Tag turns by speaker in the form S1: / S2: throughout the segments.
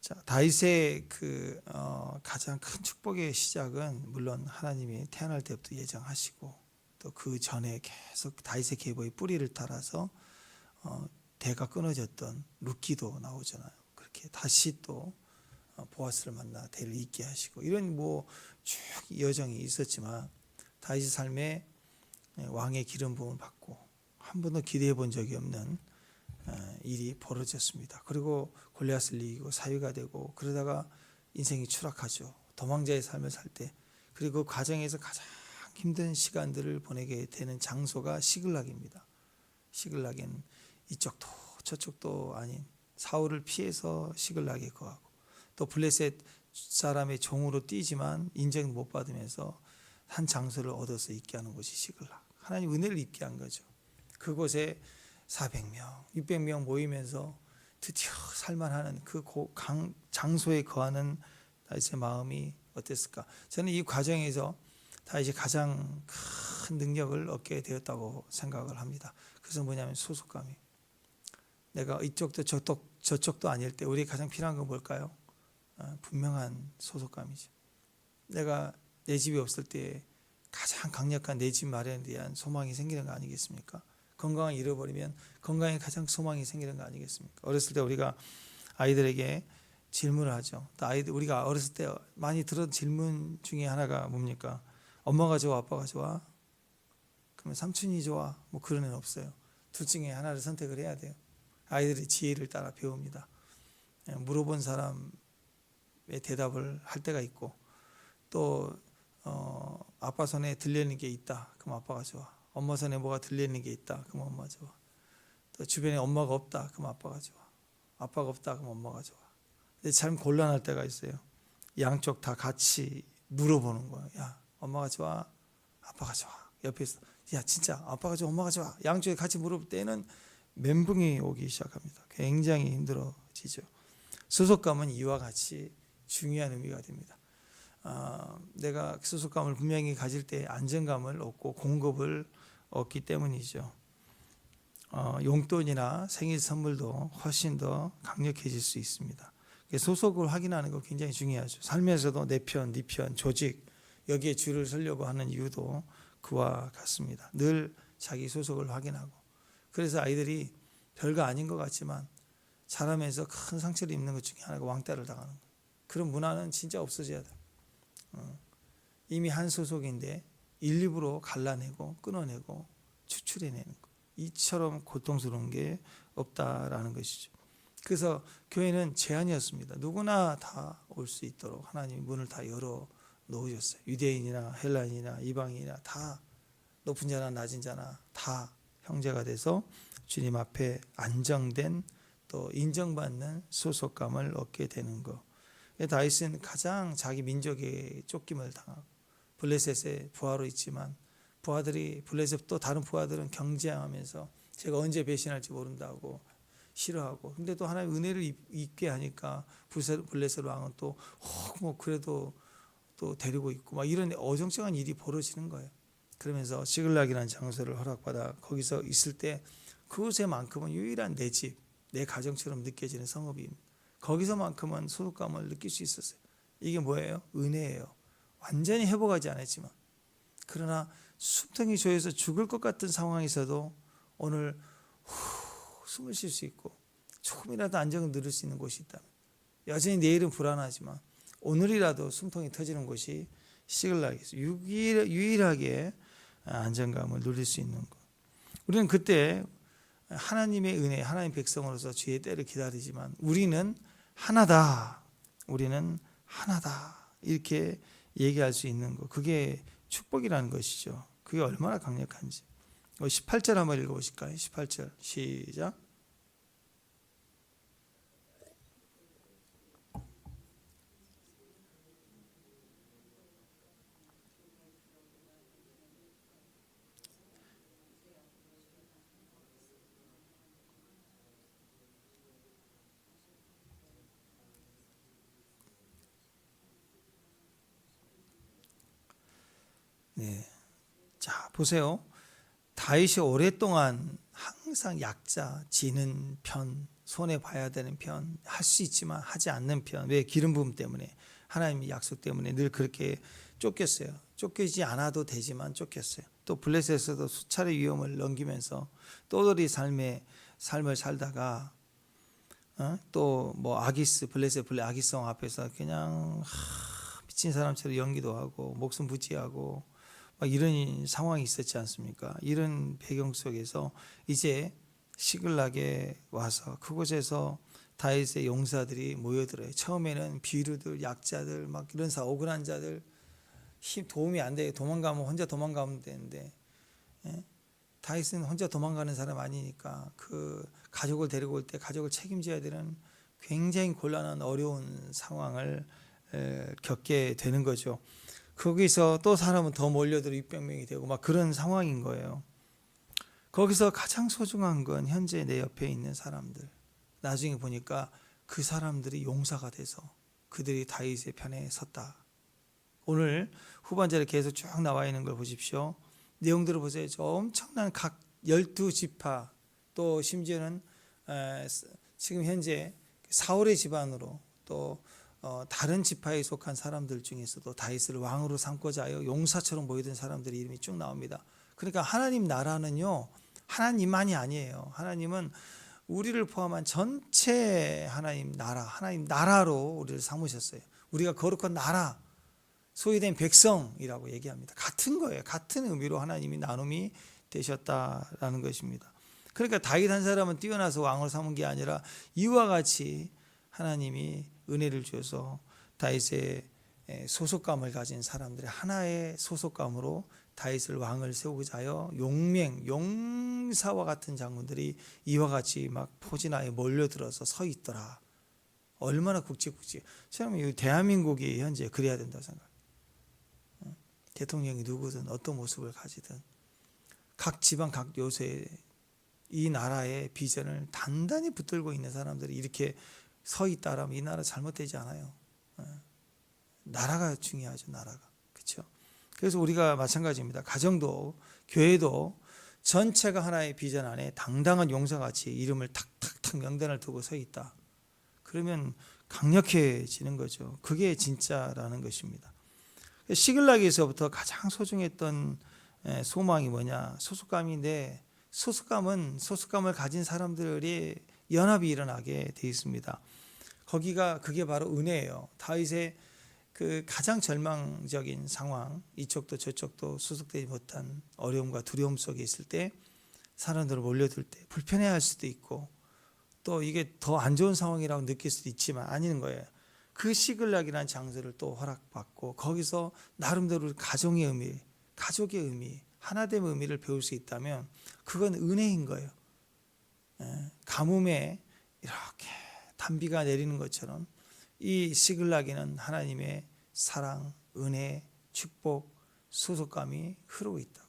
S1: 자, 다윗의 가장 큰 축복의 시작은 물론 하나님이 태어날 때부터 예정하시고 또 그 전에 계속 다윗의 계보의 뿌리를 따라서 대가 끊어졌던 룻기도 나오잖아요. 그렇게 다시 또 보아스를 만나 대를 잇게 하시고 이런 쭉 여정이 있었지만 다윗의 삶에 왕의 기름 부음을 받고 한 번도 기대해 본 적이 없는 일이 벌어졌습니다. 그리고 골리앗을 이기고 사위가 되고 그러다가 인생이 추락하죠. 도망자의 삶을 살 때. 그리고 그 과정에서 가장 힘든 시간들을 보내게 되는 장소가 시글락입니다. 시글락엔 이쪽도 저쪽도 아닌 사울을 피해서 시글락에 거하고 또 블레셋 사람의 종으로 뛰지만 인정 못 받으면서 한 장소를 얻어서 있게 하는 곳이 시글락. 하나님 은혜를 입게 한 거죠. 그곳에 400명, 600명 모이면서 드디어 살만하는 그 장소에 거하는 다윗의 마음이 어땠을까? 저는 이 과정에서 다윗이 가장 큰 능력을 얻게 되었다고 생각을 합니다. 그래서 뭐냐면 소속감이. 내가 이쪽도 저쪽도 아닐 때 우리에게 가장 필요한 건 뭘까요? 분명한 소속감이죠. 내가 내 집이 없을 때 가장 강력한 내 집 마련에 대한 소망이 생기는 거 아니겠습니까? 건강을 잃어버리면 건강에 가장 소망이 생기는 거 아니겠습니까? 어렸을 때 우리가 아이들에게 질문을 하죠. 또 우리가 어렸을 때 많이 들은 질문 중에 하나가 뭡니까? 엄마가 좋아, 아빠가 좋아? 그러면 삼촌이 좋아? 그런 애는 없어요. 둘 중에 하나를 선택을 해야 돼요. 아이들이 지혜를 따라 배웁니다. 물어본 사람의 대답을 할 때가 있고 또 아빠 손에 들리는 게 있다. 그럼 아빠가 좋아. 엄마 손에 뭐가 들리는 게 있다. 그럼 엄마 좋아. 또 주변에 엄마가 없다. 그럼 아빠가 좋아. 아빠가 없다. 그럼 엄마가 좋아. 근데 참 곤란할 때가 있어요. 양쪽 다 같이 물어보는 거예요. 야, 엄마가 좋아? 아빠가 좋아? 옆에서 야, 진짜 아빠가 좋아? 엄마가 좋아? 양쪽에 같이 물어볼 때는 멘붕이 오기 시작합니다. 굉장히 힘들어지죠. 소속감은 이와 같이 중요한 의미가 됩니다. 내가 소속감을 분명히 가질 때 안정감을 얻고 공급을 얻기 때문이죠. 용돈이나 생일 선물도 훨씬 더 강력해질 수 있습니다. 소속을 확인하는 거 굉장히 중요하죠. 삶에서도 내 편, 네 편, 조직 여기에 줄을 서려고 하는 이유도 그와 같습니다. 늘 자기 소속을 확인하고 그래서 아이들이 별거 아닌 것 같지만 자라면서 큰 상처를 입는 것 중에 하나가 왕따를 당하는 거예요. 그런 문화는 진짜 없어져야 돼요. 이미 한 소속인데 일부러 갈라내고 끊어내고 추출해내는 것. 이처럼 고통스러운 게 없다라는 것이죠. 그래서 교회는 제한이었습니다. 누구나 다 올 수 있도록 하나님이 문을 다 열어 놓으셨어요. 유대인이나 헬라인이나 이방인이나 다 높은 자나 낮은 자나 다 형제가 돼서 주님 앞에 안정된 또 인정받는 소속감을 얻게 되는 것. 다윗은 가장 자기 민족의 쫓김을 당하고 블레셋에 부하로 있지만 부하들이 블레셋 또 다른 부하들은 경쟁하면서 제가 언제 배신할지 모른다고 싫어하고 근데 또 하나님 은혜를 입게 하니까 블레셋 왕은 또 그래도 또 데리고 있고 막 이런 어정쩡한 일이 벌어지는 거예요. 그러면서 시글락이라는 장소를 허락받아 거기서 있을 때 그곳에만큼은 유일한 내 집, 내 가정처럼 느껴지는 성읍입니다. 거기서만큼은 소속감을 느낄 수 있었어요. 이게 뭐예요? 은혜예요. 완전히 회복하지 않았지만 그러나 숨통이 조여서 죽을 것 같은 상황에서도 오늘 숨을 쉴 수 있고 조금이라도 안정을 누릴 수 있는 곳이 있다면 여전히 내일은 불안하지만 오늘이라도 숨통이 터지는 곳이 시글락에서 유일하게 안정감을 누릴 수 있는 것. 우리는 그때 하나님의 은혜, 하나님 백성으로서 주의 때를 기다리지만 우리는 하나다. 우리는 하나다. 이렇게 얘기할 수 있는 것. 그게 축복이라는 것이죠. 그게 얼마나 강력한지. 18절 한번 읽어보실까요? 18절 시작. 네. 자, 보세요. 다윗이 오랫동안 항상 약자, 지는 편, 손해 봐야 되는 편, 할 수 있지만 하지 않는 편. 왜? 기름 부음 때문에, 하나님의 약속 때문에 늘 그렇게 쫓겼어요. 쫓기지 않아도 되지만 쫓겼어요. 또 블레셋에서도 수차례 위험을 넘기면서 또돌이 삶을 살다가 또 뭐 블레셋 아기성 앞에서 그냥 미친 사람처럼 연기도 하고 목숨 부지하고 막 이런 상황이 있었지 않습니까? 이런 배경 속에서 이제 시글락에 와서 그곳에서 다윗의 용사들이 모여들어요. 처음에는 비류들, 약자들, 막 이런 억울한 자들, 힘 도움이 안 돼. 도망가면 혼자 도망가면 되는데, 다윗은 혼자 도망가는 사람 아니니까 그 가족을 데리고 올 때 가족을 책임져야 되는 굉장히 곤란한 어려운 상황을 겪게 되는 거죠. 거기서 또 사람은 더 몰려들어 600명이 되고 막 그런 상황인 거예요. 거기서 가장 소중한 건 현재 내 옆에 있는 사람들. 나중에 보니까 그 사람들이 용사가 돼서 그들이 다윗의 편에 섰다. 오늘 후반절에 계속 쭉 나와 있는 걸 보십시오. 내용들을 보세요. 저 엄청난 각 12지파 또 심지어는 지금 현재 사울의 집안으로 또 다른 지파에 속한 사람들 중에서도 다윗을 왕으로 삼고자 하여 용사처럼 모이던 사람들의 이름이 쭉 나옵니다. 그러니까 하나님 나라는요, 하나님만이 아니에요. 하나님은 우리를 포함한 전체 하나님 나라로 우리를 삼으셨어요. 우리가 거룩한 나라, 소유된 백성이라고 얘기합니다. 같은 거예요. 같은 의미로 하나님이 나눔이 되셨다라는 것입니다. 그러니까 다윗 한 사람은 뛰어나서 왕을 삼은 게 아니라 이와 같이 하나님이 은혜를 주셔서 다윗의 소속감을 가진 사람들의 하나의 소속감으로 다윗을 왕을 세우고자 하여 용사와 같은 장군들이 이와 같이 막 포진하에 몰려들어서 서 있더라. 얼마나 굵직굵직. 저는 대한민국이 현재 그래야 된다고 생각해요. 대통령이 누구든 어떤 모습을 가지든 각 지방 각 요새 이 나라의 비전을 단단히 붙들고 있는 사람들이 이렇게 서 있다라면 이 나라 잘못되지 않아요. 나라가 중요하죠. 나라가. 그렇죠? 그래서 우리가 마찬가지입니다. 가정도 교회도 전체가 하나의 비전 안에 당당한 용사같이 이름을 탁탁탁 명단을 두고 서 있다. 그러면 강력해지는 거죠. 그게 진짜라는 것입니다. 시글락에서부터 가장 소중했던 소망이 뭐냐? 소속감인데 소속감을 가진 사람들이 연합이 일어나게 돼 있습니다. 그게 바로 은혜예요. 다윗의 그 가장 절망적인 상황, 이쪽도 저쪽도 소속되지 못한 어려움과 두려움 속에 있을 때 사람들을 몰려들 때 불편해할 수도 있고 또 이게 더 안 좋은 상황이라고 느낄 수도 있지만 아닌 거예요. 그 시글락이라는 장소를 또 허락받고 거기서 나름대로 가족의 의미, 하나됨의 의미를 배울 수 있다면 그건 은혜인 거예요. 가뭄에 이렇게 단비가 내리는 것처럼 이 시글락에는 하나님의 사랑, 은혜, 축복, 소속감이 흐르고 있다고.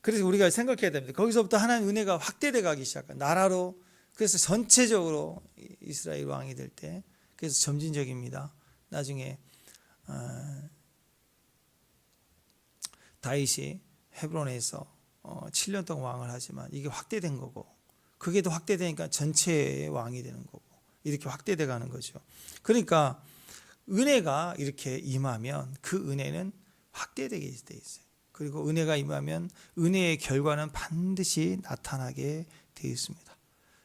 S1: 그래서 우리가 생각해야 됩니다. 거기서부터 하나님의 은혜가 확대돼 가기 시작한 나라로. 그래서 전체적으로 이스라엘 왕이 될 때, 그래서 점진적입니다. 나중에 다윗이 헤브론에서 7년 동안 왕을 하지만 이게 확대된 거고, 그게 더 확대되니까 전체의 왕이 되는 거고, 이렇게 확대돼 가는 거죠. 그러니까 은혜가 이렇게 임하면 그 은혜는 확대되게 돼 있어요. 그리고 은혜가 임하면 은혜의 결과는 반드시 나타나게 되어 있습니다.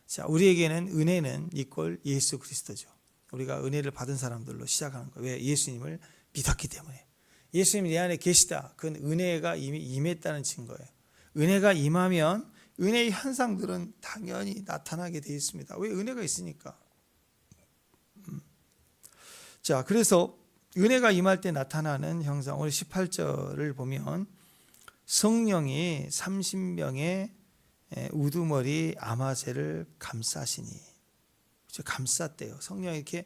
S1: 자, 우리에게는 은혜는 이꼴 예수 그리스도죠. 우리가 은혜를 받은 사람들로 시작하는 거예요. 왜? 예수님을 믿었기 때문에. 예수님이 내 안에 계시다. 그건 은혜가 이미 임했다는 증거예요. 은혜가 임하면 은혜의 현상들은 당연히 나타나게 되어 있습니다. 왜? 은혜가 있으니까. 자, 그래서 은혜가 임할 때 나타나는 형상, 오늘 18절을 보면 성령이 30명의 우두머리 아마새를 감싸시니, 감쌌대요. 성령이 이렇게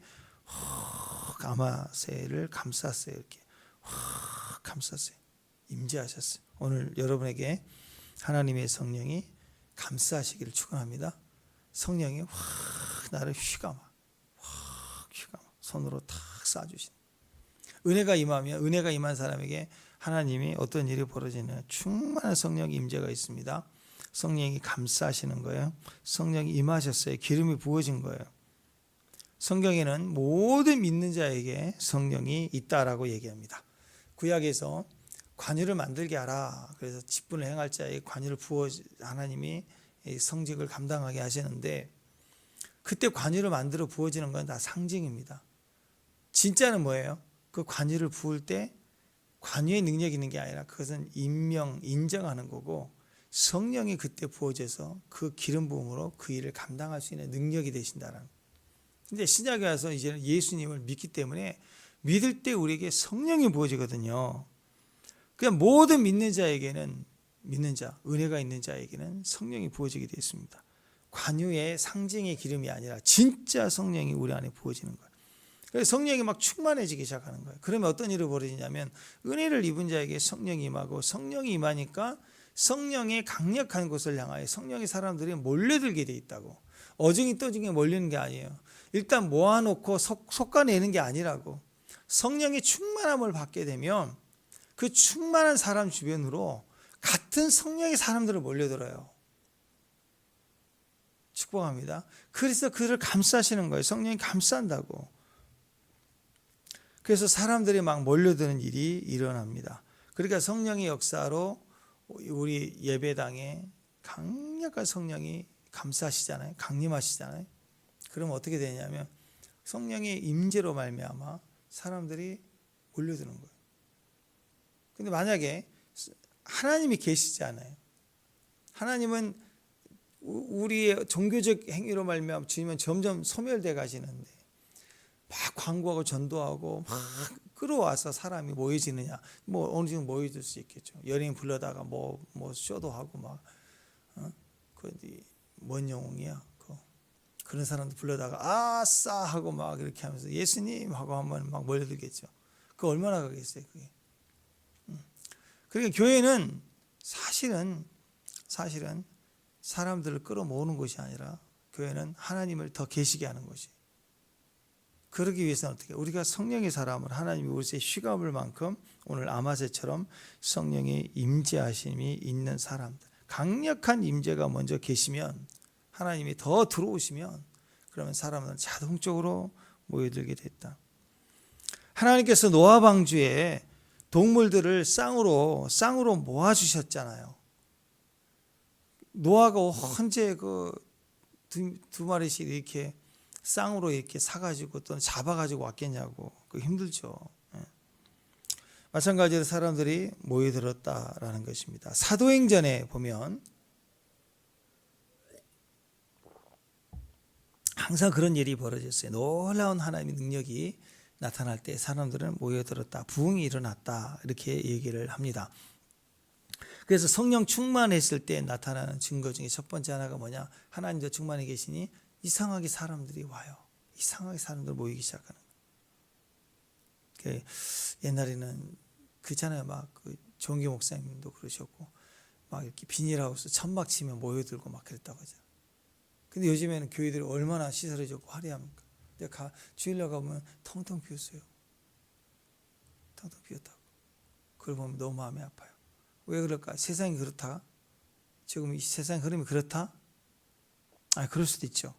S1: 아마새를 감쌌어요. 이렇게 감쌌어요. 임재하셨어요. 오늘 여러분에게 하나님의 성령이 감싸시기를 축원합니다. 성령이 나를 휘감아 손으로 탁 쏴주신. 은혜가 임하면 은혜가 임한 사람에게 하나님이 어떤 일이 벌어지는 충만한 성령의 임재가 있습니다. 성령이 감싸시는 거예요. 성령이 임하셨어요. 기름이 부어진 거예요. 성경에는 모든 믿는 자에게 성령이 있다라고 얘기합니다. 구약에서 관유를 만들게 하라. 그래서 직분을 행할 자에게 관유를 부어 하나님이 성직을 감당하게 하시는데, 그때 관유를 만들어 부어지는 건 다 상징입니다. 진짜는 뭐예요? 그 관유를 부을 때 관유의 능력이 있는 게 아니라 그것은 인정하는 거고, 성령이 그때 부어져서 그 기름 부음으로 그 일을 감당할 수 있는 능력이 되신다는. 근데 신약에 와서 이제는 예수님을 믿기 때문에 믿을 때 우리에게 성령이 부어지거든요. 그냥 모든 믿는 자에게는, 믿는 자, 은혜가 있는 자에게는 성령이 부어지게 되어 있습니다. 관유의 상징의 기름이 아니라 진짜 성령이 우리 안에 부어지는 거예요. 그래서 성령이 막 충만해지기 시작하는 거예요. 그러면 어떤 일이 벌어지냐면, 은혜를 입은 자에게 성령이 임하고, 성령이 임하니까 성령의 강력한 곳을 향하여 성령의 사람들이 몰려들게 돼 있다고. 어중이 떠중이 몰리는 게 아니에요. 일단 모아놓고 솎아내는 게 아니라고. 성령의 충만함을 받게 되면 그 충만한 사람 주변으로 같은 성령의 사람들을 몰려들어요. 축복합니다. 그래서 그를 감싸시는 거예요. 성령이 감싼다고. 그래서 사람들이 막 몰려드는 일이 일어납니다. 그러니까 성령의 역사로 우리 예배당에 강력한 성령이 감싸시잖아요. 강림하시잖아요. 그러면 어떻게 되냐면 성령의 임재로 말미암아 사람들이 몰려드는 거예요. 근데 만약에 하나님이 계시지 않아요. 하나님은 우리의 종교적 행위로 말미암아 주님은 점점 소멸돼 가시는데, 막 광고하고 전도하고 막 끌어와서 사람이 모여지느냐? 뭐 어느 정도 모여질 수 있겠죠. 연예인 불러다가 뭐 쇼도 하고 막 뭔 영웅이야? 그런 사람들 불러다가 아싸 하고 막 이렇게 하면서 예수님 하고 하면 막 몰려들겠죠. 그거 얼마나 가겠어요, 그게. 그러니까 교회는 사실은 사람들을 끌어모으는 것이 아니라 교회는 하나님을 더 계시게 하는 것이. 그러기 위해서는 어떻게? 우리가 성령의 사람을 하나님이 우리의 휘감을 만큼 오늘 아마세처럼 성령의 임재하심이 있는 사람들, 강력한 임재가 먼저 계시면, 하나님이 더 들어오시면, 그러면 사람은 자동적으로 모여들게 됐다. 하나님께서 노아 방주에 동물들을 쌍으로 모아주셨잖아요. 노아가 언제 그 두 마리씩 이렇게 쌍으로 이렇게 사가지고 또 잡아가지고 왔겠냐고. 그거 힘들죠. 마찬가지로 사람들이 모여들었다라는 것입니다. 사도행전에 보면 항상 그런 일이 벌어졌어요. 놀라운 하나님의 능력이 나타날 때 사람들은 모여들었다, 부흥이 일어났다, 이렇게 얘기를 합니다. 그래서 성령 충만했을 때 나타나는 증거 중에 첫 번째 하나가 뭐냐? 하나님도 충만해 계시니 이상하게 사람들이 와요. 이상하게 사람들 모이기 시작하는 거예요. 옛날에는 그잖아요. 막 그 종교 목사님도 그러셨고, 막 이렇게 비닐하우스 천막 치면 모여들고 막 그랬다고 하죠. 근데 요즘에는 교회들이 얼마나 시설이 좋고 화려합니까? 근데 주일날 가보면 텅텅 비었어요. 텅텅 비었다고. 그걸 보면 너무 마음이 아파요. 왜 그럴까? 세상이 그렇다? 지금 이 세상 흐름이 그렇다? 그럴 수도 있죠.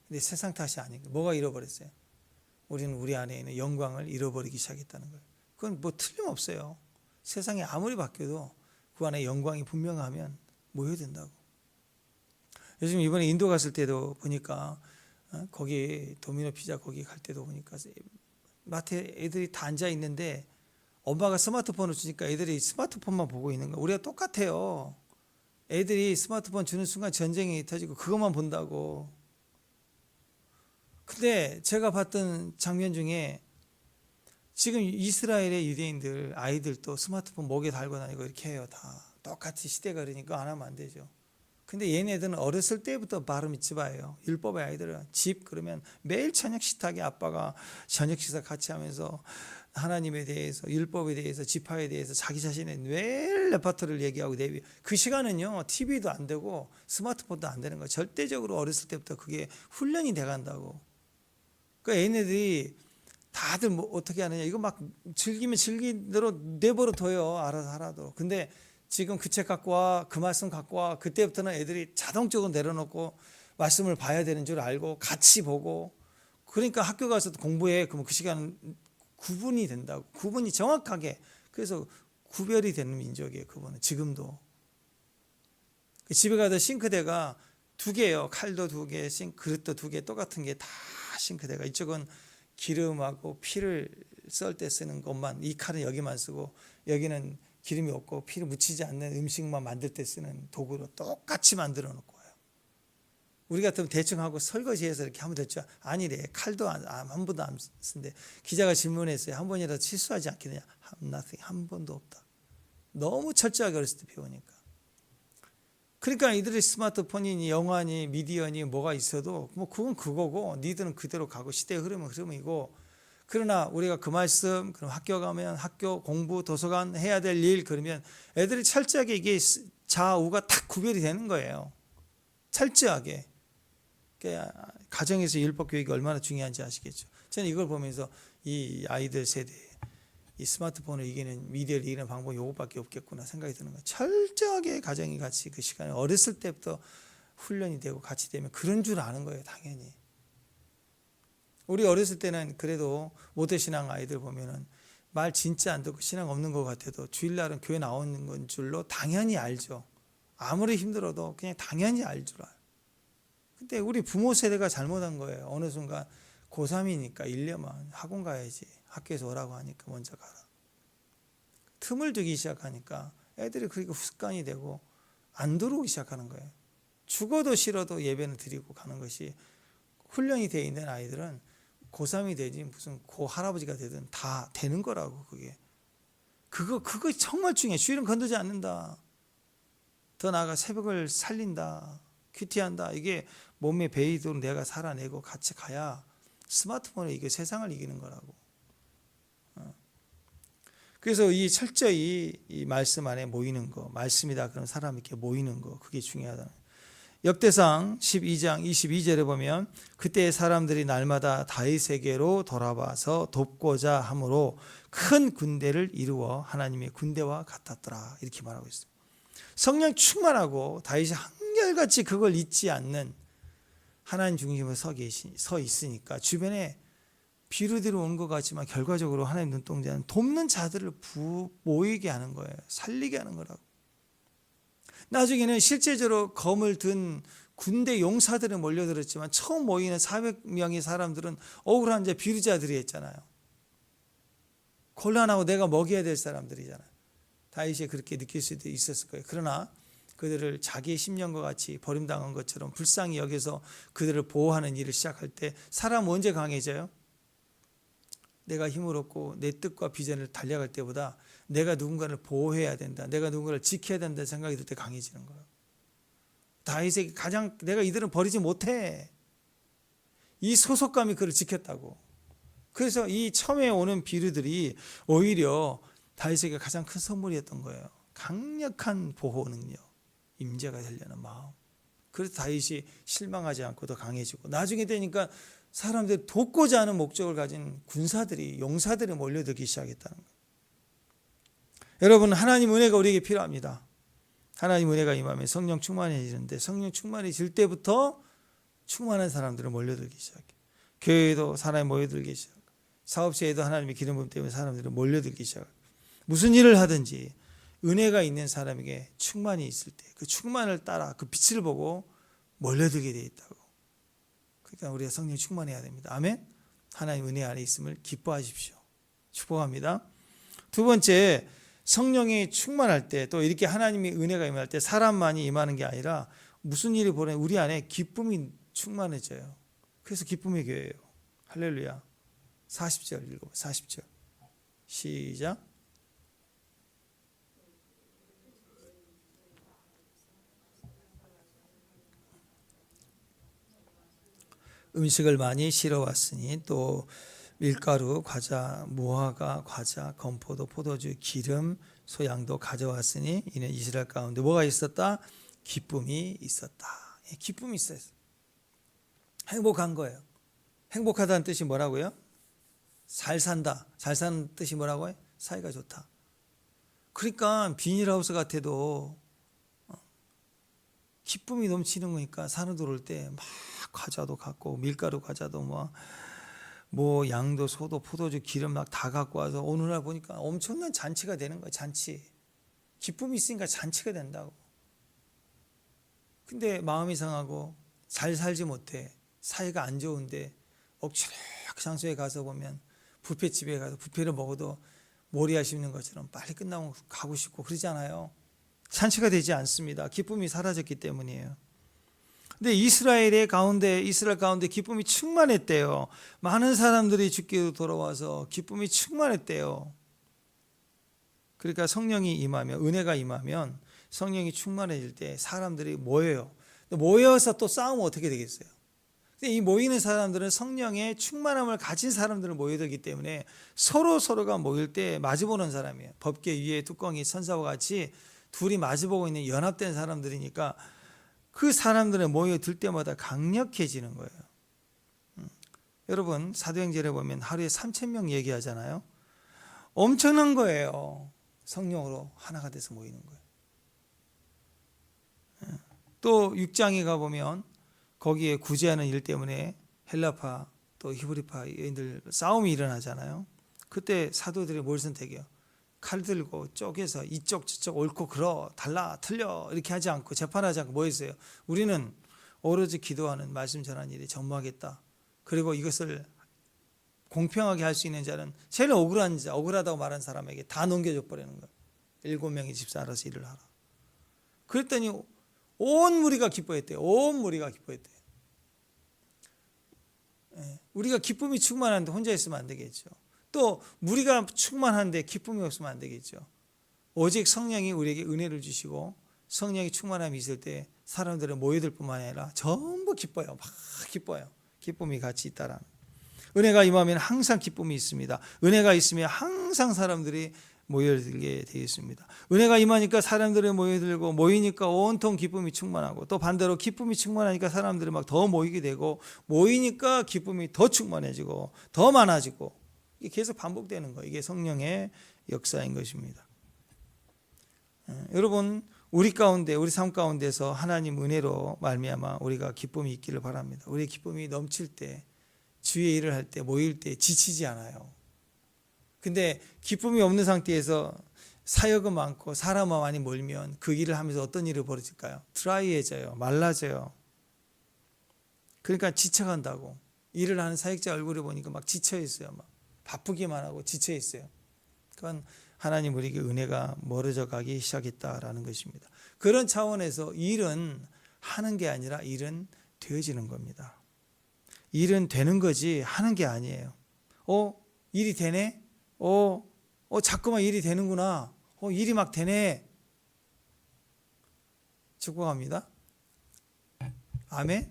S1: 근데 세상 탓이 아니고 뭐가 잃어버렸어요? 우리는 우리 안에 있는 영광을 잃어버리기 시작했다는 거예요. 그건 뭐 틀림없어요. 세상이 아무리 바뀌어도 그 안에 영광이 분명하면 모여야 된다고. 요즘 이번에 인도 갔을 때도 보니까 거기 도미노 피자 거기 갈 때도 보니까 마트에 애들이 다 앉아 있는데 엄마가 스마트폰을 주니까 애들이 스마트폰만 보고 있는 거야. 우리가 똑같아요. 애들이 스마트폰 주는 순간 전쟁이 터지고 그것만 본다고. 근데 제가 봤던 장면 중에 지금 이스라엘의 유대인들 아이들도 스마트폰 목에 달고 다니고 이렇게 해요. 다 똑같이 시대가 그러니까 안 하면 안 되죠. 근데 얘네들은 어렸을 때부터 바로 미츠바예요. 율법의 아이들은 집 그러면 매일 저녁 식탁에 아빠가 저녁 식사 같이 하면서 하나님에 대해서, 율법에 대해서, 지파에 대해서 자기 자신의 매일 레파토리를 얘기하고 그 시간은요 TV도 안 되고 스마트폰도 안 되는 거예요. 절대적으로 어렸을 때부터 그게 훈련이 돼간다고. 그러니까 얘네들이 다들 뭐 어떻게 하느냐, 이거 막 즐기면 즐긴 대로 내버려 둬요. 알아서 하라도. 근데 지금 그 책 갖고 와, 그 말씀 갖고 와. 그때부터는 애들이 자동적으로 내려놓고 말씀을 봐야 되는 줄 알고 같이 보고, 그러니까 학교 가서도 공부해. 그러면 그 시간은 구분이 된다고. 구분이 정확하게. 그래서 구별이 되는 민족이에요. 그분은 지금도. 집에 가도 싱크대가 2개예요. 칼도 2개, 그릇도 2개, 똑같은 게 다 싱크대가. 이쪽은 기름하고 피를 썰 때 쓰는 것만, 이 칼은 여기만 쓰고, 여기는 기름이 없고 피를 묻히지 않는 음식만 만들 때 쓰는 도구로 똑같이 만들어 놓고 와요. 우리 같으면 대충 하고 설거지해서 이렇게 하면 됐죠. 아니래. 칼도 한 번도 안 쓴대. 기자가 질문했어요. 한 번이라도 실수하지 않겠느냐. nothing. 한 번도 없다. 너무 철저하게 어렸을 때 배우니까. 그러니까 이들이 스마트폰이니 영화니 미디어니 뭐가 있어도 뭐 그건 그거고, 니들은 그대로 가고, 시대의 흐름은 흐름이고, 그러나 우리가 그 말씀, 그럼 학교 가면 학교 공부, 도서관 해야 될 일, 그러면 애들이 철저하게 이게 좌우가 딱 구별이 되는 거예요. 철저하게. 가정에서 율법 교육이 얼마나 중요한지 아시겠죠. 저는 이걸 보면서 이 아이들 세대, 이 스마트폰을 이기는, 미디어를 이기는 방법이 이것밖에 없겠구나 생각이 드는 거예요. 철저하게 가정이 같이 그 시간에 어렸을 때부터 훈련이 되고 같이 되면 그런 줄 아는 거예요. 당연히. 우리 어렸을 때는 그래도 모태신앙 아이들 보면은 말 진짜 안 듣고 신앙 없는 것 같아도 주일날은 교회 나오는 건 줄로 당연히 알죠. 아무리 힘들어도 그냥 당연히 알 줄 알아요. 근데 우리 부모 세대가 잘못한 거예요. 어느 순간 고3이니까 1년만 학원 가야지. 학교에서 오라고 하니까 먼저 가라. 틈을 두기 시작하니까 애들이 그렇게 습관이 되고 안 들어오기 시작하는 거예요. 죽어도 싫어도 예배는 드리고 가는 것이 훈련이 되어 있는 아이들은 고3이 되지 무슨 고 할아버지가 되든 다 되는 거라고. 그거 정말 중요해. 주일은 건드지 않는다. 더 나아가 새벽을 살린다. 큐티한다. 이게 몸에 배이도록 내가 살아내고 같이 가야 스마트폰에 이게 세상을 이기는 거라고. 그래서 이 철저히 이 말씀 안에 모이는 거, 말씀이다 그런 사람 이렇게 모이는 거, 그게 중요하다. 역대상 12장 22절에 보면 그때 사람들이 날마다 다윗에게로 돌아와서 돕고자 함으로 큰 군대를 이루어 하나님의 군대와 같았더라. 이렇게 말하고 있습니다. 성령 충만하고 다윗이 한결같이 그걸 잊지 않는 하나님 중심으로 서 있으니까 주변에 비루대로 온 것 같지만 결과적으로 하나님 눈동자는 돕는 자들을 모이게 하는 거예요. 살리게 하는 거라고. 나중에는 실제적으로 검을 든 군대 용사들은 몰려들었지만 처음 모이는 400명의 사람들은 억울한 자 비루자들이 했잖아요. 곤란하고 내가 먹여야 될 사람들이잖아요. 다윗이 그렇게 느낄 수도 있었을 거예요. 그러나 그들을 자기의 심령과 같이 버림당한 것처럼 불쌍히 여겨서 그들을 보호하는 일을 시작할 때 사람은 언제 강해져요? 내가 힘을 얻고 내 뜻과 비전을 달려갈 때보다 내가 누군가를 보호해야 된다, 내가 누군가를 지켜야 된다는 생각이 들 때 강해지는 거예요. 다윗에게 가장 내가 이들은 버리지 못해. 이 소속감이 그를 지켰다고. 그래서 이 처음에 오는 비류들이 오히려 다윗에게 가장 큰 선물이었던 거예요. 강력한 보호 능력, 임재가 되려는 마음. 그래서 다윗이 실망하지 않고 더 강해지고 나중에 되니까 사람들이 돕고자 하는 목적을 가진 군사들이, 용사들이 몰려들기 시작했다는 거예요. 여러분, 하나님 은혜가 우리에게 필요합니다. 하나님 은혜가 임하면 성령 충만해지는데 성령 충만해질 때부터 충만한 사람들을 몰려들기 시작해요. 교회에도 사람이 몰려들기 시작해요. 사업체에도 하나님의 기름 부음 때문에 사람들이 몰려들기 시작해요. 무슨 일을 하든지 은혜가 있는 사람에게 충만이 있을 때 그 충만을 따라 그 빛을 보고 몰려들게 되어 있다고. 그러니까 우리가 성령 충만해야 됩니다. 아멘. 하나님 은혜 안에 있음을 기뻐하십시오. 축복합니다. 두 번째, 성령이 충만할 때 또 이렇게 하나님의 은혜가 임할 때 사람만이 임하는 게 아니라 무슨 일이 벌어지면 우리 안에 기쁨이 충만해져요. 그래서 기쁨의 교회예요. 할렐루야. 40절 읽어봐. 40절 시작. 음식을 많이 실어왔으니 또 밀가루, 과자, 무화과, 과자, 건포도, 포도주, 기름, 소양도 가져왔으니 이는 이스라엘 가운데 뭐가 있었다? 기쁨이 있었다. 기쁨이 있었어요. 행복한 거예요. 행복하다는 뜻이 뭐라고요? 잘 산다. 잘 사는 뜻이 뭐라고요? 사이가 좋다. 그러니까 비닐하우스 같아도 기쁨이 넘치는 거니까 산으로 올 때 막 과자도 갖고 밀가루 과자도 뭐 양도 소도 포도주 기름 막 다 갖고 와서 오늘날 보니까 엄청난 잔치가 되는 거예요. 잔치. 기쁨이 있으니까 잔치가 된다고. 근데 마음이 상하고 잘 살지 못해. 사이가 안 좋은데 억지로 장소에 가서 보면 뷔페집에 가서 뷔페를 먹어도 모리아 씹는 것처럼 빨리 끝나고 가고 싶고 그러잖아요. 잔치가 되지 않습니다. 기쁨이 사라졌기 때문이에요. 근데 이스라엘 가운데 기쁨이 충만했대요. 많은 사람들이 주께로 돌아와서 기쁨이 충만했대요. 그러니까 성령이 임하면, 은혜가 임하면 성령이 충만해질 때 사람들이 모여요. 모여서 또 싸우면 어떻게 되겠어요? 이 모이는 사람들은 성령의 충만함을 가진 사람들을 모여들기 때문에 서로가 모일 때 마주보는 사람이에요. 법궤 위에 뚜껑이 천사와 같이 둘이 마주보고 있는 연합된 사람들이니까 그 사람들이 모여들 때마다 강력해지는 거예요. 여러분 사도행전에 보면 하루에 3,000명 얘기하잖아요. 엄청난 거예요. 성령으로 하나가 돼서 모이는 거예요. 또 6장에 가보면 거기에 구제하는 일 때문에 헬라파 또 히브리파 여인들 싸움이 일어나잖아요. 그때 사도들이 뭘 선택해요? 칼 들고 쪼개서 이쪽 저쪽 옳고 그러 달라 틀려 이렇게 하지 않고 재판하지 않고 뭐 했어요? 우리는 오로지 기도하는 말씀 전하는 일에 전무하겠다. 그리고 이것을 공평하게 할 수 있는 자는 제일 억울한 자, 억울하다고 말한 사람에게 다 넘겨줘 버리는 거예요. 7명의 집사 알아서 일을 하라. 그랬더니 온 무리가 기뻐했대요. 온 무리가 기뻐했대요. 우리가 기쁨이 충만한데 혼자 있으면 안 되겠죠. 또 무리가 충만한데 기쁨이 없으면 안 되겠죠. 오직 성령이 우리에게 은혜를 주시고 성령이 충만함이 있을 때 사람들은 모여들 뿐만 아니라 전부 기뻐요. 막 기뻐요. 기쁨이 같이 있다라는. 은혜가 임하면 항상 기쁨이 있습니다. 은혜가 있으면 항상 사람들이 모여들게 되어 있습니다. 은혜가 임하니까 사람들이 모여들고 모이니까 온통 기쁨이 충만하고 또 반대로 기쁨이 충만하니까 사람들이 막 더 모이게 되고 모이니까 기쁨이 더 충만해지고 더 많아지고 이게 계속 반복되는 거예요. 이게 성령의 역사인 것입니다. 여러분 우리 가운데 우리 삶 가운데서 하나님 은혜로 말미암아 우리가 기쁨이 있기를 바랍니다. 우리의 기쁨이 넘칠 때 주의 일을 할 때 모일 때 지치지 않아요. 근데 기쁨이 없는 상태에서 사역은 많고 사람만 많이 몰면 그 일을 하면서 어떤 일이 벌어질까요? 드라이해져요. 말라져요. 그러니까 지쳐간다고. 일을 하는 사역자 얼굴을 보니까 막 지쳐 있어요. 막 바쁘기만 하고 지쳐 있어요. 그건 하나님 우리에게 은혜가 멀어져 가기 시작했다라는 것입니다. 그런 차원에서 일은 하는 게 아니라 일은 되어지는 겁니다. 일은 되는 거지 하는 게 아니에요. 일이 되네? 자꾸만 일이 되는구나. 일이 막 되네. 축복합니다. 아멘?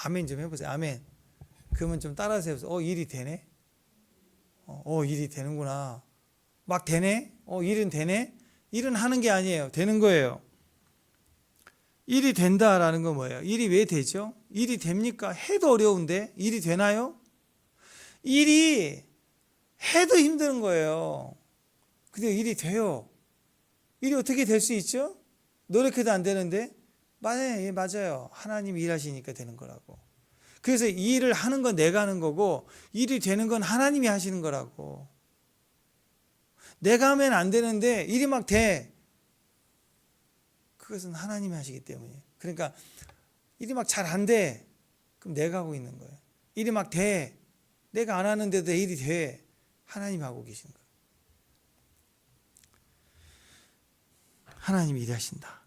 S1: 아멘 좀 해보세요. 아멘. 그러면 좀 따라서 해보세요. 일이 되네? 일이 되는구나. 막 되네? 일은 되네? 일은 하는 게 아니에요. 되는 거예요. 일이 된다라는 건 뭐예요? 일이 왜 되죠? 일이 됩니까? 해도 어려운데 일이 되나요? 일이 해도 힘든 거예요. 근데 일이 돼요. 일이 어떻게 될 수 있죠? 노력해도 안 되는데? 맞아요. 맞아요. 하나님이 일하시니까 되는 거라고. 그래서 이 일을 하는 건 내가 하는 거고 일이 되는 건 하나님이 하시는 거라고. 내가 하면 안 되는데 일이 막 돼. 그것은 하나님이 하시기 때문에. 그러니까 일이 막 잘 안 돼. 그럼 내가 하고 있는 거예요. 일이 막 돼. 내가 안 하는데도 일이 돼. 하나님이 하고 계신 거예요. 하나님이 일하신다.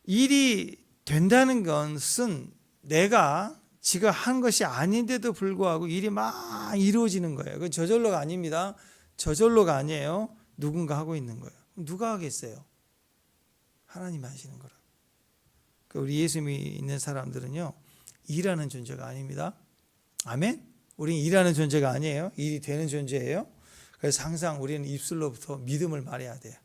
S1: 일이 된다는 것은 내가 지가 한 것이 아닌데도 불구하고 일이 막 이루어지는 거예요. 그건 저절로가 아닙니다. 저절로가 아니에요. 누군가 하고 있는 거예요. 누가 하겠어요? 하나님이 하시는 거라. 우리 예수 믿는 사람들은요, 일하는 존재가 아닙니다. 아멘? 우리는 일하는 존재가 아니에요. 일이 되는 존재예요. 그래서 항상 우리는 입술로부터 믿음을 말해야 돼요.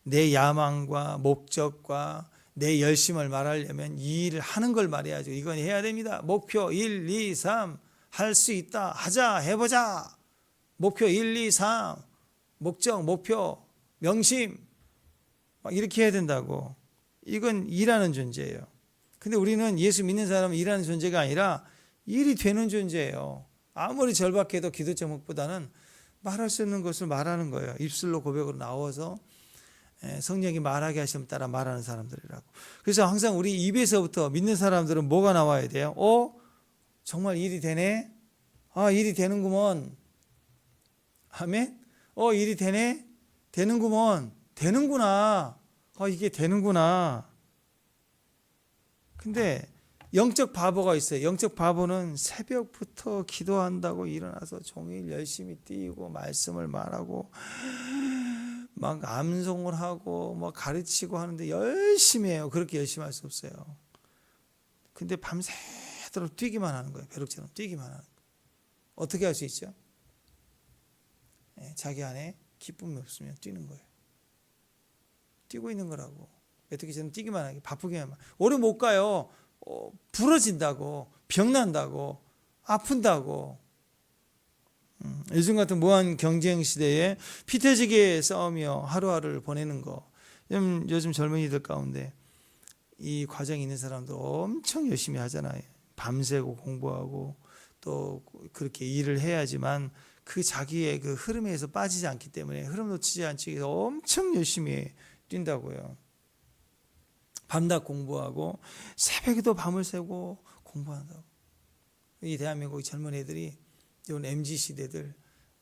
S1: 내 야망과 목적과 내 열심을 말하려면 이 일을 하는 걸 말해야죠. 이건 해야 됩니다. 목표 1, 2, 3 할 수 있다. 하자. 해보자. 목표 1, 2, 3 목적, 목표 명심 막 이렇게 해야 된다고. 이건 일하는 존재예요. 근데 우리는 예수 믿는 사람은 일하는 존재가 아니라 일이 되는 존재예요. 아무리 절박해도 기도 제목보다는 말할 수 없는 것을 말하는 거예요. 입술로 고백으로 나와서 성령이 말하게 하시면 따라 말하는 사람들이라고. 그래서 항상 우리 입에서부터 믿는 사람들은 뭐가 나와야 돼요? 정말 일이 되네? 일이 되는구먼. 아멘? 일이 되네? 되는구먼. 되는구나. 이게 되는구나. 근데 영적 바보가 있어요. 영적 바보는 새벽부터 기도한다고 일어나서 종일 열심히 뛰고 말씀을 말하고 막 암송을 하고 뭐 가르치고 하는데 열심히 해요. 그렇게 열심히 할 수 없어요. 근데 밤새도록 뛰기만 하는 거예요. 벼룩처럼 뛰기만 하는 거예요. 어떻게 할 수 있죠? 자기 안에 기쁨이 없으면 뛰는 거예요. 뛰고 있는 거라고. 어떻게 저는 뛰기만 하게 바쁘게만. 오래 못 가요. 부러진다고, 병난다고, 아픈다고. 요즘 같은 무한 경쟁 시대에 피태지게 싸우며 하루하루를 보내는 거. 요즘 젊은이들 가운데 이 과정에 있는 사람들 엄청 열심히 하잖아요. 밤새고 공부하고 또 그렇게 일을 해야지만 그 자기의 그 흐름에서 빠지지 않기 때문에 흐름 놓치지 않기 위해서 엄청 열심히 뛴다고요. 밤낮 공부하고 새벽에도 밤을 새고 공부한다고. 이 대한민국 젊은 애들이 이번 MZ 시대들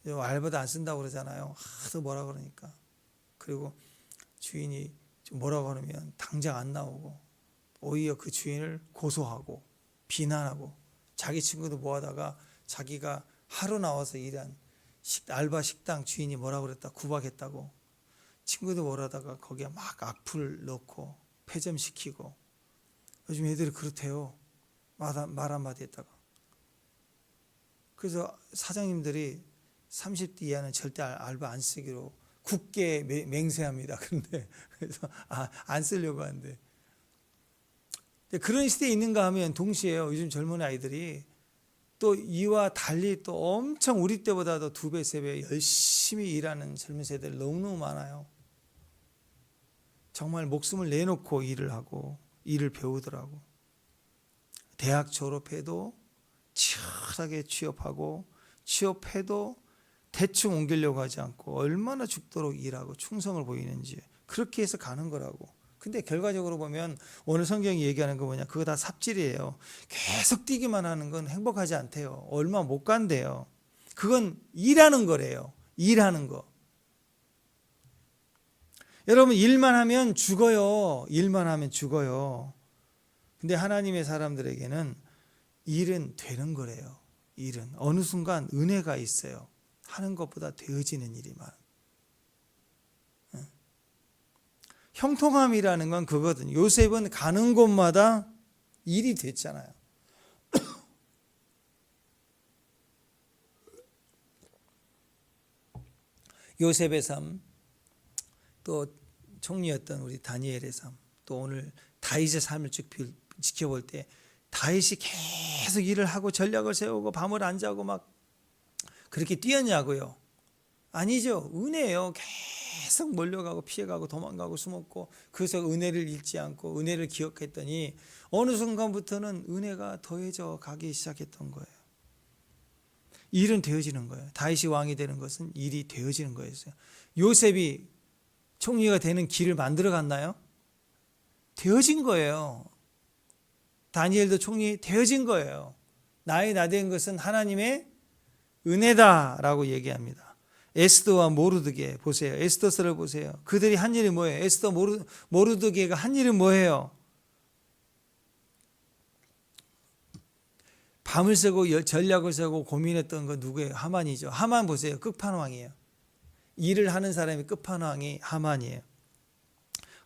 S1: 알바도 안 쓴다고 그러잖아요. 하도 뭐라 그러니까. 그리고 주인이 좀 뭐라고 하면 당장 안 나오고 오히려 그 주인을 고소하고 비난하고 자기 친구도 모아다가 자기가 하루 나와서 일한 알바 식당 주인이 뭐라고 그랬다 구박했다고 친구도 뭐라다가 거기에 막 악플 넣고 폐점시키고. 요즘 애들이 그렇대요. 말 한마디 했다가. 그래서 사장님들이 30대 이하는 절대 알바 안 쓰기로 굳게 맹세합니다. 근데 그래서 안 쓰려고 하는데. 그런 시대에 있는가 하면 동시에요. 요즘 젊은 아이들이 또 이와 달리 또 엄청 우리 때보다도 2배, 3배 열심히 일하는 젊은 세대들 너무너무 많아요. 정말 목숨을 내놓고 일을 하고 일을 배우더라고. 대학 졸업해도 치열하게 취업하고 취업해도 대충 옮기려고 하지 않고 얼마나 죽도록 일하고 충성을 보이는지 그렇게 해서 가는 거라고. 근데 결과적으로 보면 오늘 성경이 얘기하는 거 뭐냐, 그거 다 삽질이에요. 계속 뛰기만 하는 건 행복하지 않대요. 얼마 못 간대요. 그건 일하는 거래요. 일하는 거. 여러분 일만 하면 죽어요. 일만 하면 죽어요. 근데 하나님의 사람들에게는 일은 되는 거래요. 일은 어느 순간 은혜가 있어요. 하는 것보다 되어지는 일이 많아요. 형통함이라는 건 그거거든요. 요셉은 가는 곳마다 일이 됐잖아요. 요셉의 삶, 또 총리였던 우리 다니엘의 삶, 또 오늘 다윗의 삶을 쭉 지켜볼 때 다윗이 계속 일을 하고 전략을 세우고 밤을 안 자고 막 그렇게 뛰었냐고요? 아니죠. 은혜예요. 계속 몰려가고 피해가고 도망가고 숨었고 그래서 은혜를 잃지 않고 은혜를 기억했더니 어느 순간부터는 은혜가 더해져 가기 시작했던 거예요. 일은 되어지는 거예요. 다윗이 왕이 되는 것은 일이 되어지는 거였어요. 요셉이 총리가 되는 길을 만들어 갔나요? 되어진 거예요. 다니엘도 총리 되어진 거예요. 나의 나된 것은 하나님의 은혜다라고 얘기합니다. 에스더와 모르드게 보세요. 에스더서를 보세요. 그들이 한 일이 뭐예요? 에스더 모르드게가 한 일이 뭐예요? 밤을 새고 전략을 세고 고민했던 거 누구예요? 하만이죠. 하만 보세요. 끝판왕이에요. 일을 하는 사람이 끝판왕이 하만이에요.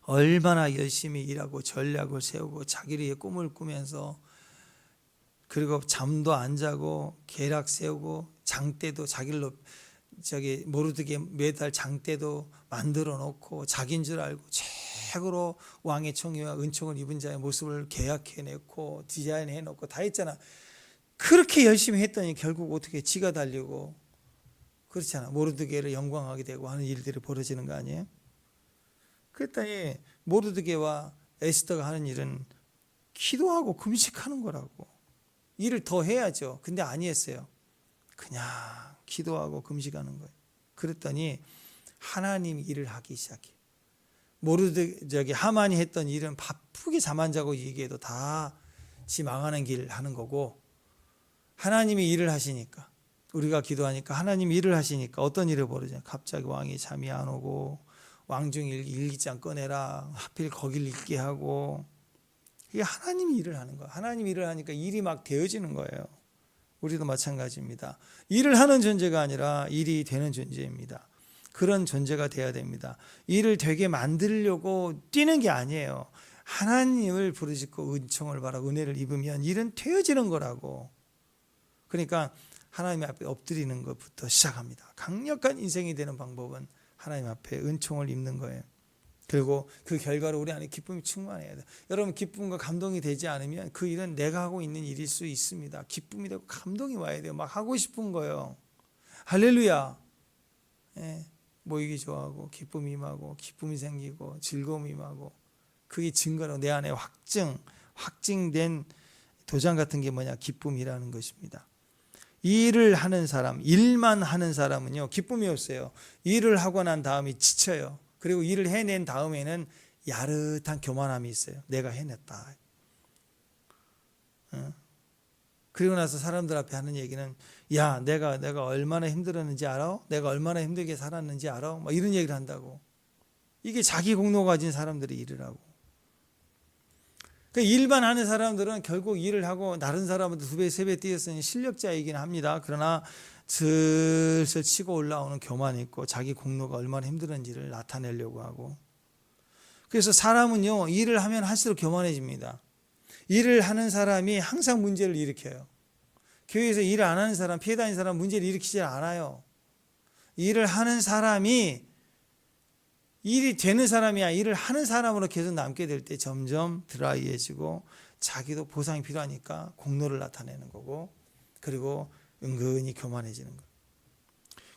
S1: 얼마나 열심히 일하고 전략을 세우고 자기를 위해 꿈을 꾸면서 그리고 잠도 안 자고 계략 세우고 장대도 자기를 모르드게 매달 장대도 만들어 놓고 자기인 줄 알고 최고로 왕의 총애와 은총을 입은 자의 모습을 계약해냈고 디자인해놓고 다 했잖아. 그렇게 열심히 했더니 결국 어떻게 지가 달리고 그렇잖아. 모르드게를 영광하게 되고 하는 일들이 벌어지는 거 아니에요? 그랬더니 모르드게와 에스더가 하는 일은 기도하고 금식하는 거라고. 일을 더 해야죠. 근데 아니었어요. 그냥 기도하고 금식하는 거예요. 그랬더니 하나님이 일을 하기 시작해요. 하만이 했던 일은 바쁘게 잠 안 자고 얘기해도 다 지 망하는 길 하는 거고, 하나님이 일을 하시니까, 우리가 기도하니까 하나님이 일을 하시니까 어떤 일을 벌어져요? 갑자기 왕이 잠이 안 오고, 왕중 일기장 꺼내라, 하필 거길 읽게 하고, 이게 하나님이 일을 하는 거예요. 하나님이 일을 하니까 일이 막 되어지는 거예요. 우리도 마찬가지입니다. 일을 하는 존재가 아니라 일이 되는 존재입니다. 그런 존재가 돼야 됩니다. 일을 되게 만들려고 뛰는 게 아니에요. 하나님을 부르짖고 은총을 바라고 은혜를 입으면 일은 되어지는 거라고. 그러니까 하나님 앞에 엎드리는 것부터 시작합니다. 강력한 인생이 되는 방법은 하나님 앞에 은총을 입는 거예요. 그리고 그 결과로 우리 안에 기쁨이 충만해야 돼요. 여러분, 기쁨과 감동이 되지 않으면 그 일은 내가 하고 있는 일일 수 있습니다. 기쁨이 되고 감동이 와야 돼요. 막 하고 싶은 거예요. 할렐루야. 모이기 좋아하고 기쁨이 임하고 기쁨이 생기고 즐거움이 임하고, 그게 증거로 내 안에 확증된 도장 같은 게 뭐냐? 기쁨이라는 것입니다. 일을 하는 사람, 일만 하는 사람은요, 기쁨이 없어요. 일을 하고 난 다음에 지쳐요. 그리고 일을 해낸 다음에는 야릇한 교만함이 있어요. 내가 해냈다. 그리고 나서 사람들 앞에 하는 얘기는, 야, 내가 얼마나 힘들었는지 알아? 내가 얼마나 힘들게 살았는지 알아? 막 이런 얘기를 한다고. 이게 자기 공로 가진 사람들이 일을 하고. 일만 하는 사람들은 결국 일을 하고 다른 사람한테 2배, 3배 뛰었으니 실력자이긴 합니다. 그러나 슬슬 치고 올라오는 교만이 있고 자기 공로가 얼마나 힘들었는지를 나타내려고 하고. 그래서 사람은요, 일을 하면 할수록 교만해집니다. 일을 하는 사람이 항상 문제를 일으켜요. 교회에서 일을 안 하는 사람, 피해 다니는 사람 문제를 일으키지 않아요. 일을 하는 사람이 일이 되는 사람이야. 일을 하는 사람으로 계속 남게 될 때 점점 드라이해지고 자기도 보상이 필요하니까 공로를 나타내는 거고, 그리고 은근히 교만해지는 거예요.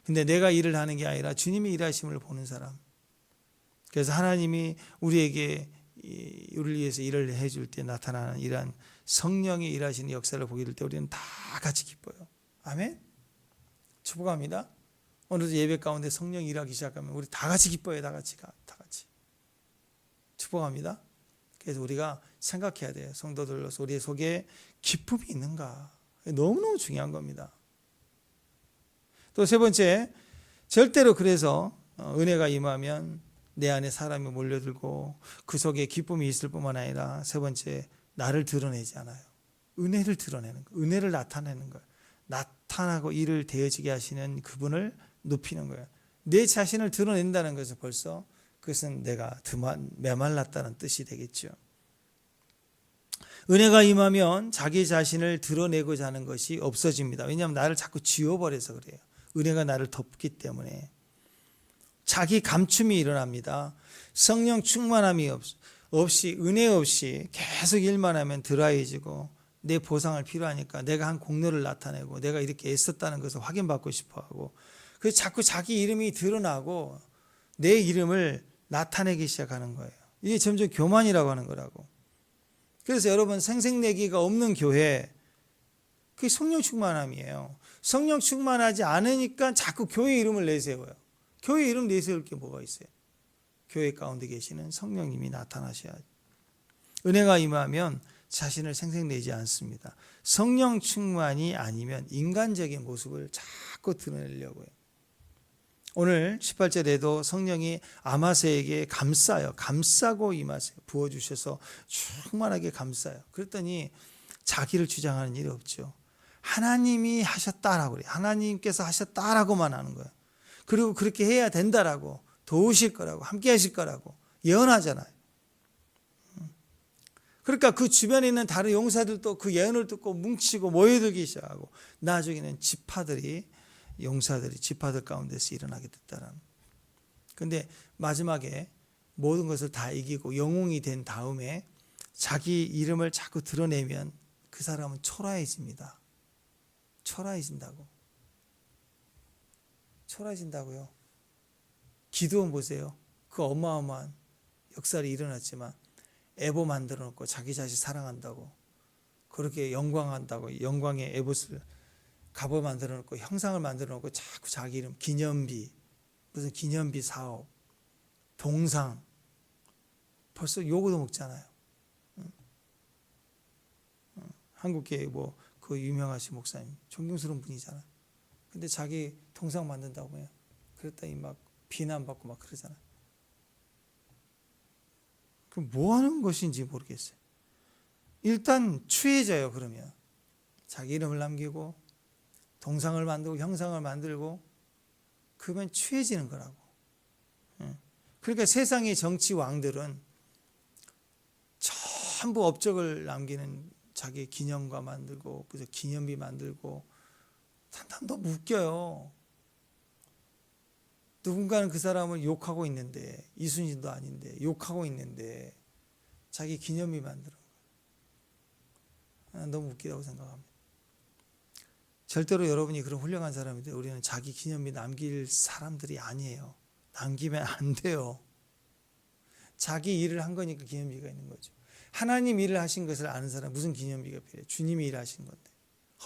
S1: 근데 내가 일을 하는 게 아니라 주님의 일하심을 보는 사람. 그래서 하나님이 우리에게 우리를 위해서 일을 해줄 때 나타나는 이러한 성령의 일하시는 역사를 보게 될 때 우리는 다 같이 기뻐요. 아멘? 축복합니다. 오늘도 예배 가운데 성령이 일하기 시작하면 우리 다 같이 기뻐요. 다 같이. 축복합니다. 그래서 우리가 생각해야 돼요. 성도들로서 우리의 속에 기쁨이 있는가. 너무너무 중요한 겁니다. 또 세 번째, 절대로 그래서 은혜가 임하면 내 안에 사람이 몰려들고 그 속에 기쁨이 있을 뿐만 아니라, 세 번째, 나를 드러내지 않아요. 은혜를 드러내는 거예요. 은혜를 나타내는 거예요. 나타나고 일을 되어지게 하시는 그분을 높이는 거예요. 내 자신을 드러낸다는 것은 벌써 그것은 내가 메말랐다는 뜻이 되겠죠. 은혜가 임하면 자기 자신을 드러내고자 하는 것이 없어집니다. 왜냐하면 나를 자꾸 지워버려서 그래요. 은혜가 나를 덮기 때문에. 자기 감춤이 일어납니다. 성령 충만함이 없이, 은혜 없이 계속 일만 하면 드라이해지고, 내 보상을 필요하니까 내가 한 공로를 나타내고 내가 이렇게 애썼다는 것을 확인받고 싶어하고, 그래서 자꾸 자기 이름이 드러나고 내 이름을 나타내기 시작하는 거예요. 이게 점점 교만이라고 하는 거라고. 그래서 여러분, 생색내기가 없는 교회, 그게 성령 충만함이에요. 성령 충만하지 않으니까 자꾸 교회 이름을 내세워요. 교회 이름 내세울 게 뭐가 있어요? 교회 가운데 계시는 성령님이 나타나셔야죠. 은혜가 임하면 자신을 생색내지 않습니다. 성령 충만이 아니면 인간적인 모습을 자꾸 드러내려고 해요. 오늘 18절에도 성령이 아마세에게 감싸고 임하세요. 부어주셔서 충만하게 감싸요. 그랬더니 자기를 주장하는 일이 없죠. 하나님이 하셨다라고 그래요. 하나님께서 하셨다라고만 하는 거예요. 그리고 그렇게 해야 된다라고, 도우실 거라고, 함께 하실 거라고 예언하잖아요. 그러니까 그 주변에 있는 다른 용사들도 그 예언을 듣고 뭉치고 모여들기 시작하고, 나중에는 용사들이 지파들 가운데서 일어나게 됐다라는. 그런데 마지막에 모든 것을 다 이기고 영웅이 된 다음에 자기 이름을 자꾸 드러내면 그 사람은 초라해집니다. 초라해진다고요. 기드온 보세요. 그 어마어마한 역사를 일어났지만 에보 만들어 놓고 자기 자식 사랑한다고 그렇게 영광한다고 영광의 에봇을 갑을 만들어 놓고 형상을 만들어 놓고 자꾸 자기 이름 기념비 무슨 기념비 사업 동상 벌써 요거도 먹잖아요. 한국계 뭐 그 유명하신 목사님 존경스러운 분이잖아요. 근데 자기 동상 만든다고 해요. 그랬더니 막 비난받고 막 그러잖아요. 그럼 뭐 하는 것인지 모르겠어요. 일단 추해져요. 그러면 자기 이름을 남기고 동상을 만들고 형상을 만들고 그러면 추해지는 거라고. 그러니까 세상의 정치 왕들은 전부 업적을 남기는 자기 기념과 만들고 그래서 기념비 만들고 너무 웃겨요. 누군가는 그 사람을 욕하고 있는데 이순신도 아닌데 욕하고 있는데 자기 기념비 만들어. 너무 웃기다고 생각합니다. 절대로 여러분이 그런 훌륭한 사람인데 우리는 자기 기념비 남길 사람들이 아니에요. 남기면 안 돼요. 자기 일을 한 거니까 기념비가 있는 거죠. 하나님 일을 하신 것을 아는 사람 무슨 기념비가 필요해요? 주님이 일하신 건데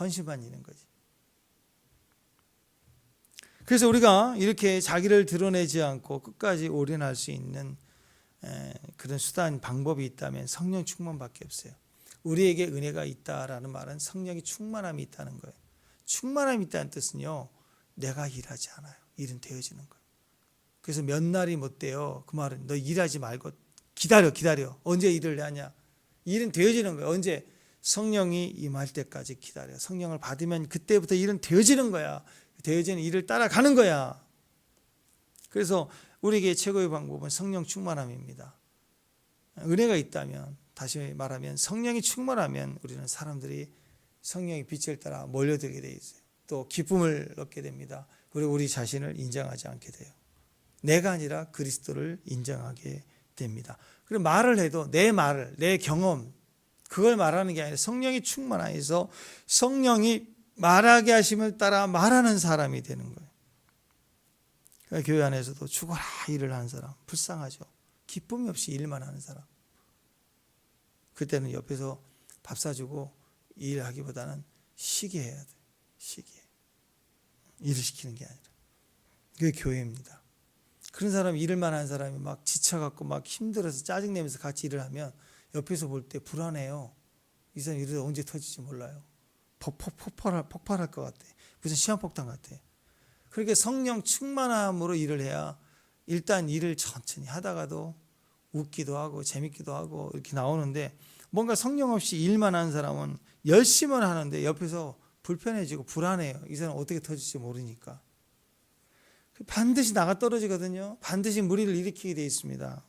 S1: 헌신만 있는 거지. 그래서 우리가 이렇게 자기를 드러내지 않고 끝까지 올인할 수 있는 그런 수단 방법이 있다면 성령 충만밖에 없어요. 우리에게 은혜가 있다라는 말은 성령이 충만함이 있다는 거예요. 충만함이 있다는 뜻은요, 내가 일하지 않아요. 일은 되어지는 거예요. 그래서 몇 날이 못 돼요. 그 말은 너 일하지 말고 기다려. 언제 일을 하냐? 일은 되어지는 거예요. 언제? 성령이 임할 때까지 기다려. 성령을 받으면 그때부터 일은 되어지는 거야. 되어지는 일을 따라가는 거야. 그래서 우리에게 최고의 방법은 성령 충만함입니다. 은혜가 있다면, 다시 말하면 성령이 충만하면 우리는 사람들이 성령의 빛을 따라 몰려들게 돼 있어요. 또 기쁨을 얻게 됩니다. 그리고 우리 자신을 인정하지 않게 돼요. 내가 아니라 그리스도를 인정하게 됩니다. 그리고 말을 해도 내 말을, 내 경험, 그걸 말하는 게 아니라 성령이 충만해서 성령이 말하게 하심을 따라 말하는 사람이 되는 거예요. 그러니까 교회 안에서도 죽어라 일을 하는 사람 불쌍하죠. 기쁨이 없이 일만 하는 사람. 그때는 옆에서 밥 사주고 일하기보다는 쉬게 해야 돼요. 쉬게. 일을 시키는 게 아니라. 그게 교회입니다. 그런 사람이 일을만 하는 사람이 막 지쳐갖고 막 힘들어서 짜증내면서 같이 일을 하면 옆에서 볼 때 불안해요. 이 사람 이러다 언제 터질지 몰라요. 폭발할 것 같아. 무슨 시한폭탄 같아. 그렇게 성령 충만함으로 일을 해야 일단 일을 천천히 하다가도 웃기도 하고 재밌기도 하고 이렇게 나오는데 뭔가 성령 없이 일만 하는 사람은 열심히 하는데 옆에서 불편해지고 불안해요. 이 사람 어떻게 터질지 모르니까. 반드시 나가 떨어지거든요. 반드시 무리를 일으키게 되어 있습니다.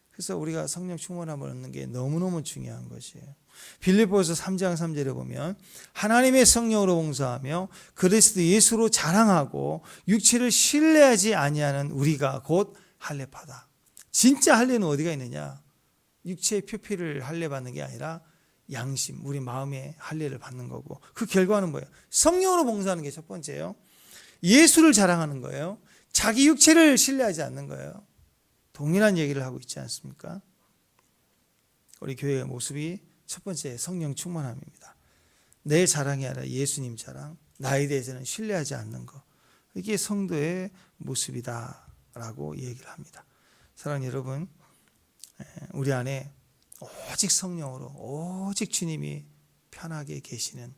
S1: 그래서 우리가 성령 충만함을 얻는 게 너무너무 중요한 것이에요. 빌립보서 3장 3절에 보면 하나님의 성령으로 봉사하며 그리스도 예수로 자랑하고 육체를 신뢰하지 아니하는 우리가 곧 할례파다. 진짜 할례는 어디가 있느냐? 육체의 표피를 할례 받는 게 아니라 양심, 우리 마음의 할례를 받는 거고 그 결과는 뭐예요? 성령으로 봉사하는 게 첫 번째예요. 예수를 자랑하는 거예요. 자기 육체를 신뢰하지 않는 거예요. 동일한 얘기를 하고 있지 않습니까? 우리 교회의 모습이 첫 번째 성령 충만함입니다. 내 자랑이 아니라 예수님 자랑, 나에 대해서는 신뢰하지 않는 것. 이게 성도의 모습이다라고 얘기를 합니다. 사랑하는 여러분, 우리 안에 오직 성령으로 오직 주님이 편하게 계시는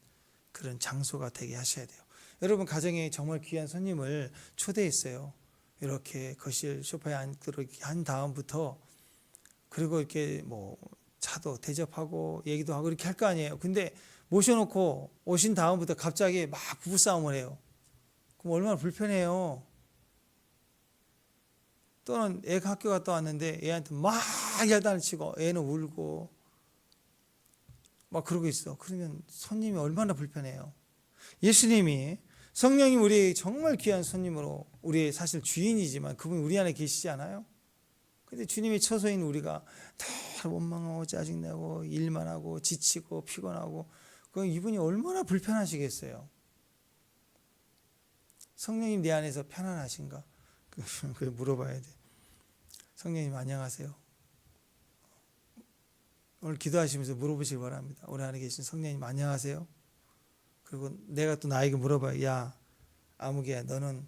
S1: 그런 장소가 되게 하셔야 돼요. 여러분 가정에 정말 귀한 손님을 초대했어요. 이렇게 거실 소파에 앉도록 한 다음부터 그리고 이렇게 뭐 차도 대접하고 얘기도 하고 이렇게 할 거 아니에요. 근데 모셔놓고 오신 다음부터 갑자기 막 부부싸움을 해요. 그럼 얼마나 불편해요. 또는 애가 학교 갔다 왔는데 애한테 막 야단을 치고 애는 울고 막 그러고 있어. 그러면 손님이 얼마나 불편해요. 예수님이 성령이 우리 정말 귀한 손님으로 우리의 사실 주인이지만 그분이 우리 안에 계시지 않아요? 근데 주님의 처소인 우리가 다 원망하고 짜증내고 일만 하고 지치고 피곤하고 그럼 이분이 얼마나 불편하시겠어요? 성령님 내 안에서 편안하신가? 그걸 물어봐야 돼. 성령님 안녕하세요. 오늘 기도하시면서 물어보시기 바랍니다. 우리 안에 계신 성령님 안녕하세요. 그리고 내가 또 나에게 물어봐요. 야 아무개 너는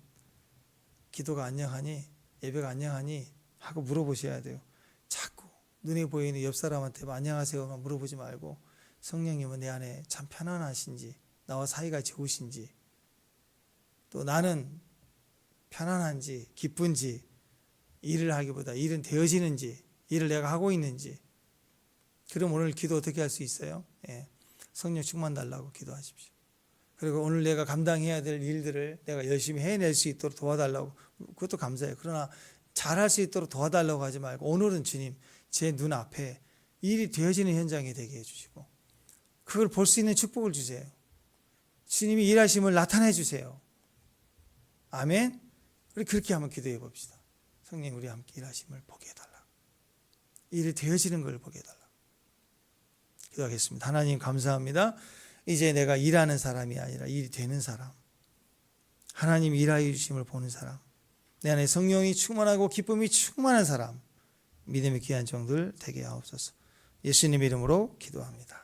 S1: 기도가 안녕하니? 예배가 안녕하니? 하고 물어보셔야 돼요. 자꾸 눈에 보이는 옆 사람한테 안녕하세요만 물어보지 말고 성령님은 내 안에 참 편안하신지, 나와 사이가 좋으신지, 또 나는 편안한지 기쁜지, 일을 하기보다 일은 되어지는지, 일을 내가 하고 있는지. 그럼 오늘 기도 어떻게 할 수 있어요? 성령 충만 달라고 기도하십시오. 그리고 오늘 내가 감당해야 될 일들을 내가 열심히 해낼 수 있도록 도와달라고, 그것도 감사해요. 그러나 잘할 수 있도록 도와달라고 하지 말고 오늘은 주님 제 눈앞에 일이 되어지는 현장이 되게 해주시고 그걸 볼 수 있는 축복을 주세요. 주님이 일하심을 나타내 주세요. 아멘. 우리 그렇게 한번 기도해 봅시다. 성령 우리 함께 일하심을 보게 해달라. 일이 되어지는 걸 보게 해달라. 기도하겠습니다. 하나님 감사합니다. 이제 내가 일하는 사람이 아니라 일이 되는 사람, 하나님 일하여 주심을 보는 사람, 내 안에 성령이 충만하고 기쁨이 충만한 사람, 믿음의 귀한 종들 되게 하옵소서. 예수님 이름으로 기도합니다.